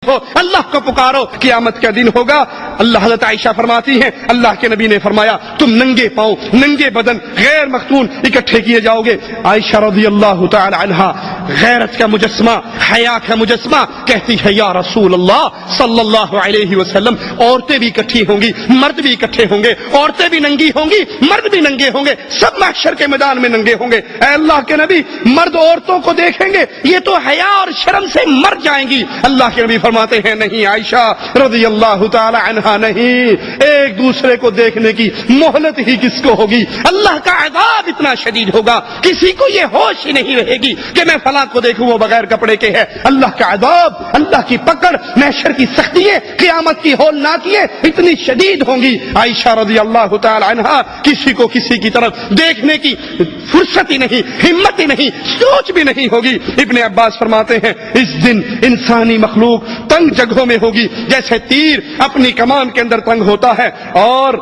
اٹھو, اللہ کو پکارو, قیامت کا دن ہوگا. اللہ حضرت عائشہ فرماتی ہیں اللہ کے نبی نے فرمایا تم ننگے پاؤں, ننگے بدن, غیر مختون اکٹھے کیے جاؤ گے. عائشہ رضی اللہ تعالی عنہا غیرت کا مجسمہ, حیا کا مجسمہ, کہتی ہے یا رسول اللہ صلی اللہ علیہ وسلم عورتیں بھی اکٹھی ہوں گی, مرد بھی اکٹھے ہوں گے, عورتیں بھی ننگی ہوں گی, مرد بھی ننگے ہوں گے, سب محشر کے میدان میں ننگے ہوں گے. اے اللہ کے نبی مرد عورتوں کو دیکھیں گے, یہ تو حیا اور شرم سے مر جائیں گی. اللہ کے نبی فرماتے ہیں نہیں عائشہ رضی اللہ تعالی عنہا, نہیں, ایک دوسرے کو دیکھنے کی مہلت ہی کس کو ہوگی. اللہ کا عذاب اتنا شدید ہوگا کسی کو یہ ہوش ہی نہیں رہے گی کہ میں فلاں کو دیکھوں وہ بغیر کپڑے کے ہے. اللہ کا عذاب, اللہ کی پکڑ, محشر کی سختیاں, قیامت کی ہولناکیاں اتنی شدید ہوں گی. عائشہ رضی اللہ تعالی عنہا کسی کو کسی کی طرف دیکھنے کی فرصت ہی نہیں, ہمت ہی نہیں, سوچ بھی نہیں ہوگی. ابن عباس فرماتے ہیں اس دن انسانی مخلوق تنگ جگہوں میں ہوگی جیسے تیر اپنی کمان کے اندر تنگ ہوتا ہے, اور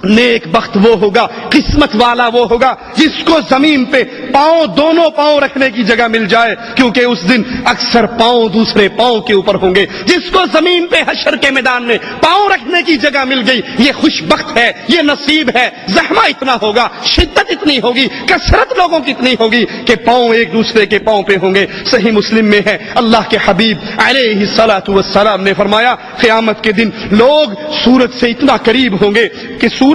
نیک بخت وہ ہوگا, قسمت والا وہ ہوگا جس کو زمین پہ پاؤں, دونوں پاؤں رکھنے کی جگہ مل جائے, کیونکہ اس دن اکثر پاؤں دوسرے پاؤں کے اوپر ہوں گے. جس کو زمین پہ حشر کے میدان میں پاؤں رکھنے کی جگہ مل گئی یہ خوش بخت ہے, یہ نصیب ہے. زحمہ اتنا ہوگا, شدت اتنی ہوگی, کثرت لوگوں کی اتنی ہوگی کہ پاؤں ایک دوسرے کے پاؤں پہ ہوں گے. صحیح مسلم میں ہے اللہ کے حبیب علیہ الصلوۃ والسلام نے فرمایا قیامت کے دن لوگ سورج سے اتنا قریب ہوں گے کہ سورج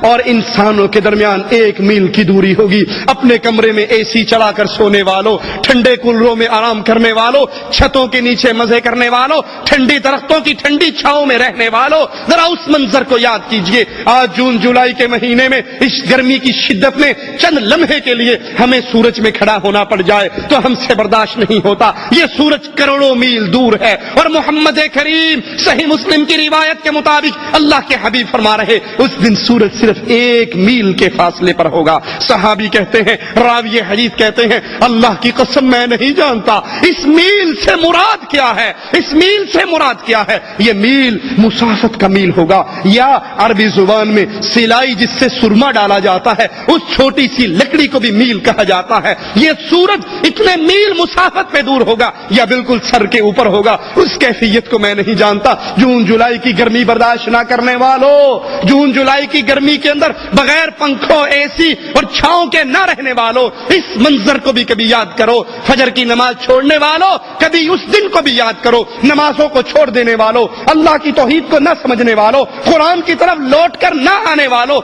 اور انسانوں کے درمیان 1 میل کی دوری ہوگی. اپنے کمرے میں اے سی چلا کر سونے والوں, ٹھنڈے کولروں میں آرام کرنے والوں, چھتوں کے نیچے مزے کرنے والوں, ٹھنڈی درختوں کی ٹھنڈی چھاؤں میں رہنے والوں, ذرا اس منظر کو یاد کیجئے. آج جون جولائی کے مہینے میں اس گرمی کی شدت میں چند لمحے کے لیے ہمیں سورج میں کھڑا ہونا پڑ جائے تو ہم سے برداشت نہیں ہوتا. یہ سورج کروڑوں میل دور ہے, اور محمد کریم صحیح مسلم کی روایت کے مطابق اللہ کے حبیب فرما رہے اس دن سورج صرف 1 میل کے فاصلے پر ہوگا. صحابی کہتے ہیں, راوی حدیث کہتے ہیں اللہ کی قسم میں نہیں جانتا اس میل سے مراد کیا ہے, اس میل سے مراد کیا ہے. یہ میل مسافت کا میل ہوگا, یا عربی زبان میں سلائی جس سے سرما ڈالا جاتا ہے اس چھوٹی سی لکڑی کو بھی میل کہا جاتا ہے. یہ سورج اتنے میل مسافت پہ دور ہوگا یا بالکل سر کے اوپر ہوگا, اس کیفیت کو میں نہیں جانتا. جون جولائی کی گرمی برداشت نہ کرنے والوں, جون جولائی کی گرمی کے اندر بغیر پنکھوں, اے سی اور چھاؤں کے نہ رہنے والوں, اس منظر کو بھی کبھی یاد کرو. فجر کی نماز چھوڑنے والوں کبھی اس دن کو بھی یاد کرو. نمازوں کو چھوڑ دینے والوں, اللہ کی توحید کو نہ سمجھنے والوں, قرآن کی طرف لوٹ کر نہ آنے والوں,